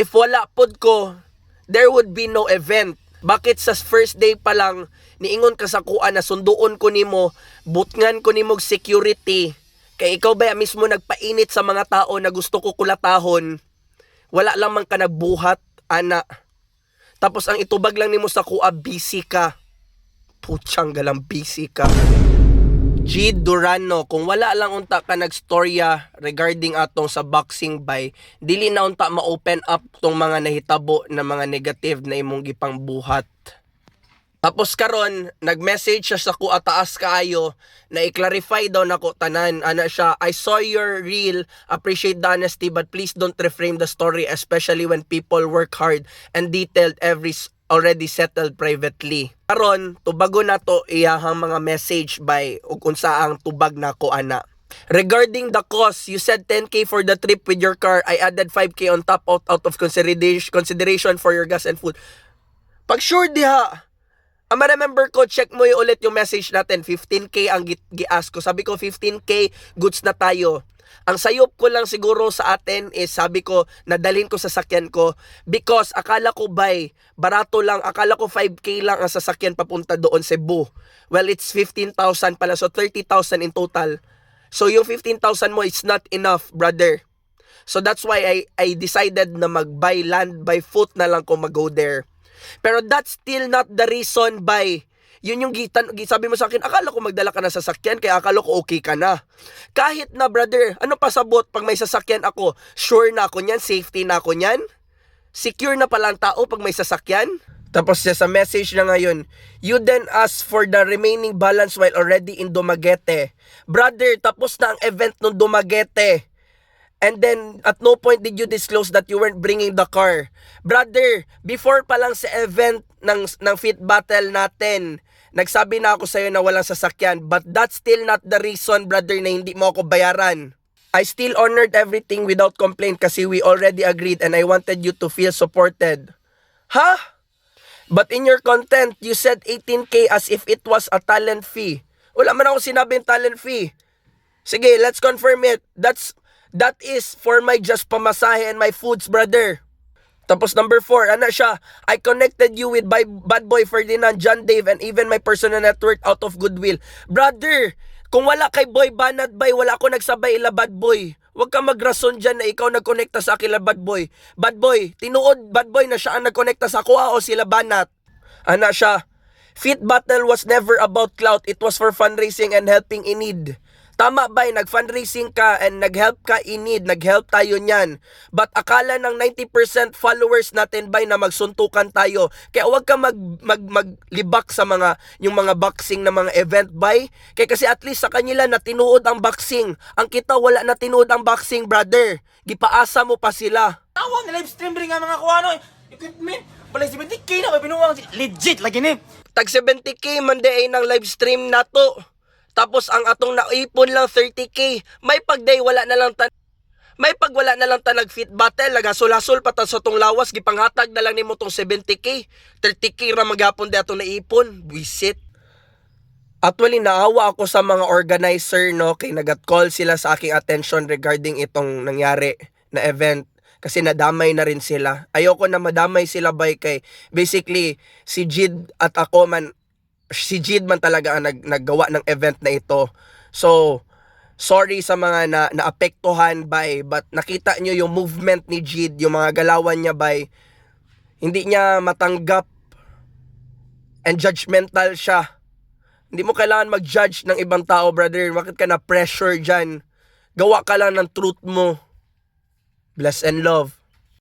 If wala pod ko, there would be no event. Bakit sa first day pa lang, niingon ka sa kuan na sunduon ko nimo, butngan ko nimo security. Kay ikaw ba mismo nagpainit sa mga tao na gusto ko kulatahon? Wala lamang ka nagbuhat, ana. Tapos ang itubag lang nimo sa kuha, busy ka. Putsang galang busy ka. G. Durano, kung wala lang unta ka nagstorya regarding atong sa boxing bay, dili na unta ma-open up tong mga nahitabo na mga negative na imong gipang buhat. Tapos karon nag-message siya sa kuha taas kaayo na i-clarify daw nako tanan. Ana siya, I saw your reel, appreciate the honesty but please don't reframe the story especially when people work hard and detailed every already settled privately. Karon tubago na to iyahang mga message by ug unsa ang tubag nako ana. Regarding the cost, you said 10k for the trip with your car. I added 5k on top out of consideration for your gas and food. Pag sure diha, remember ko, check mo yung ulit yung message natin. 15k ang gi-ask ko. Sabi ko 15k, goods na tayo. Ang sayop ko lang siguro sa atin is sabi ko, nadalhin ko sa sakyan ko because akala ko barato lang, akala ko 5k lang ang sasakyan papunta doon Cebu. Well, it's 15,000 pala, so 30,000 in total. So yung 15,000 mo, it's not enough, brother. So that's why I decided na mag-buy land by foot na lang kung mag-go there. Pero that's still not the reason yun yung sabi mo sa akin, akala ko magdala ka na sasakyan, kaya akala ko okay ka na. Kahit na brother, ano pasabot pag may sasakyan ako, sure na ako niyan, safety na ako niyan, secure na pala ang tao pag may sasakyan. Tapos siya sa message na ngayon, you then ask for the remaining balance while already in Dumaguete. Brother, tapos na ang event ng Dumaguete. And then, at no point did you disclose that you weren't bringing the car. Brother, before pa lang sa event ng fit battle natin, nagsabi na ako sa'yo na walang sasakyan. But that's still not the reason, brother, na hindi mo ako bayaran. I still honored everything without complaint kasi we already agreed and I wanted you to feel supported. Huh? But in your content, you said 18k as if it was a talent fee. Wala man ako sinabing talent fee. Sige, let's confirm it. That is for my just pamasahe and my foods, brother. Tapos number 4, ano siya? I connected you with Bad Boy Ferdinand, John Dave, and even my personal network out of goodwill. Brother, kung wala kay Boy Banat Bay, wala ako nagsabay ila Bad Boy. Huwag ka magrason dyan na ikaw nagkonekta sa akin ila Bad Boy. Bad Boy, tinuod Bad Boy na siya ang nagkonekta sa kuha o sila Banat. Ano siya? Fit Battle was never about clout. It was for fundraising and helping in need. Tama ba, nag-fundraising ka and nag-help ka in need, nag-help tayo niyan. But akala ng 90% followers natin ba na magsuntukan tayo. Kaya huwag ka maglibak sa yung mga boxing na mga event bay. Kaya kasi at least sa kanila na tinuod ang boxing. Ang kita wala na tinuod ang boxing, brother. Gipaasa mo pa sila. Tawag na live stream rin nga mga kuano. Equipment. Balay 70k na, may binuwang legit lagi ni. Tag 70k man day ng live stream na to. Tapos ang atong naipon lang 30k. May pagday wala na lang tanag fit battle, nagasol-hasol pa ta sa tong lawas, gipanghatag na lang nimo tong 70k. 30k ra maghapon di atong naipon. Buisit. Actually naawa ako sa mga organizer, no, kay nagat-call sila sa aking attention regarding itong nangyari na event. Kasi nadamay na rin sila. Ayoko na madamay sila kay basically si Jid at ako man, si Jid man talaga ang naggawa ng event na ito. So, sorry sa mga naapektuhan but nakita nyo yung movement ni Jid, yung mga galawan niya hindi niya matanggap and judgmental siya. Hindi mo kailangan mag-judge ng ibang tao, brother. Bakit ka na pressure dyan? Gawa ka lang ng truth mo. Bless and love.